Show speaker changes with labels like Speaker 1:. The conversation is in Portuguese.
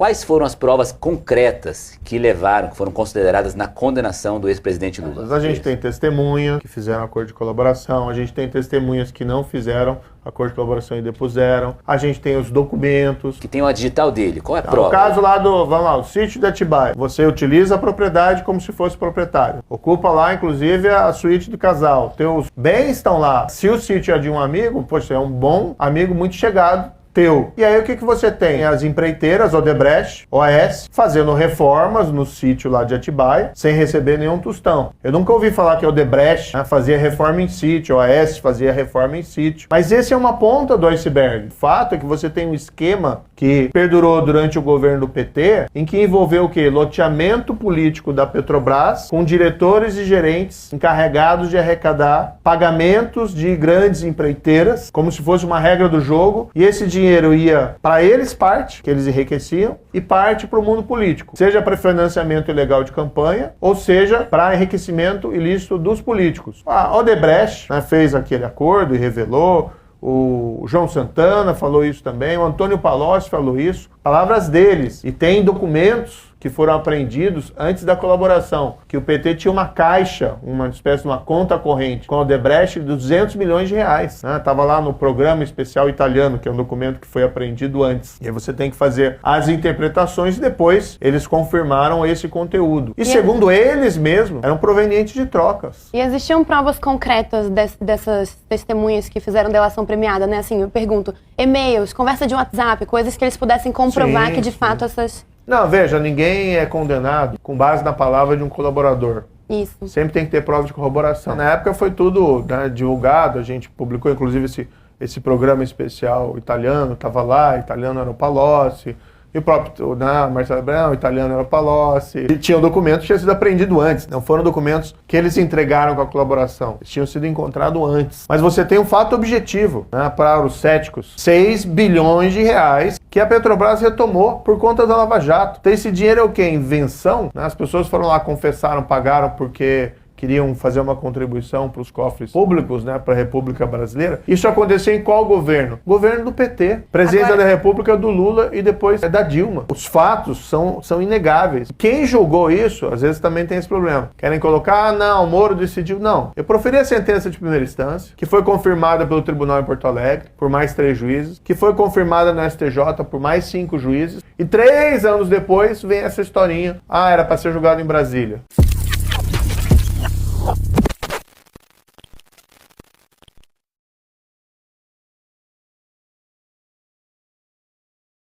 Speaker 1: Quais foram as provas concretas que foram consideradas na condenação do ex-presidente Lula?
Speaker 2: A gente tem testemunhas que fizeram acordo de colaboração, a gente tem testemunhas que não fizeram acordo de colaboração e depuseram, a gente tem os documentos.
Speaker 1: Que tem uma digital dele, qual é a prova?
Speaker 2: O caso lá vamos lá, o sítio de Atibaia. Você utiliza a propriedade como se fosse proprietário. Ocupa lá, inclusive, a suíte do casal. Teus bens estão lá. Se o sítio é de um amigo, poxa, é um bom amigo muito chegado teu. E aí o que você tem? As empreiteiras, Odebrecht, OAS, fazendo reformas no sítio lá de Atibaia, sem receber nenhum tostão. Eu nunca ouvi falar que a Odebrecht fazia reforma em sítio, OAS fazia reforma em sítio. Mas esse é uma ponta do iceberg. O fato é que você tem um esquema que perdurou durante o governo do PT, em que envolveu o quê? Loteamento político da Petrobras, com diretores e gerentes encarregados de arrecadar pagamentos de grandes empreiteiras, como se fosse uma regra do jogo, e esse dinheiro ia para eles parte, que eles enriqueciam, e parte para o mundo político, seja para financiamento ilegal de campanha, ou seja para enriquecimento ilícito dos políticos. A Odebrecht fez aquele acordo e revelou, o João Santana falou isso também, o Antônio Palocci falou isso, palavras deles, e tem documentos que foram apreendidos antes da colaboração, que o PT tinha uma caixa, uma espécie de uma conta corrente com a Odebrecht de 200 milhões de reais. Estava lá no programa especial italiano, que é um documento que foi apreendido antes. E aí você tem que fazer as interpretações e depois eles confirmaram esse conteúdo. E segundo eles mesmos, eram provenientes de trocas.
Speaker 3: E existiam provas concretas dessas testemunhas que fizeram delação premiada, né? Assim, eu pergunto, e-mails, conversa de WhatsApp, coisas que eles pudessem comprovar que de fato essas...
Speaker 2: Não, veja, ninguém é condenado com base na palavra de um colaborador.
Speaker 3: Isso.
Speaker 2: Sempre tem que ter prova de corroboração. Na época foi tudo divulgado, a gente publicou inclusive esse programa especial italiano, estava lá, italiano era o Palocci, e o próprio Marcelo Abrão, italiano era o Palocci. E tinha um documento que tinha sido apreendido antes, não foram documentos que eles entregaram com a colaboração, eles tinham sido encontrados antes. Mas você tem um fato objetivo, para os céticos, 6 bilhões de reais que a Petrobras retomou por conta da Lava Jato. Então esse dinheiro é o quê? Invenção? As pessoas foram lá, confessaram, pagaram porque queriam fazer uma contribuição para os cofres públicos, para a República Brasileira. Isso aconteceu em qual governo? Governo do PT. Presidência da República do Lula e depois da Dilma. Os fatos são inegáveis. Quem julgou isso, às vezes também tem esse problema. Querem colocar, não, o Moro decidiu. Não. Eu proferi a sentença de primeira instância, que foi confirmada pelo Tribunal em Porto Alegre, por mais 3 juízes, que foi confirmada no STJ por mais 5 juízes, e 3 anos depois vem essa historinha. Era para ser julgado em Brasília.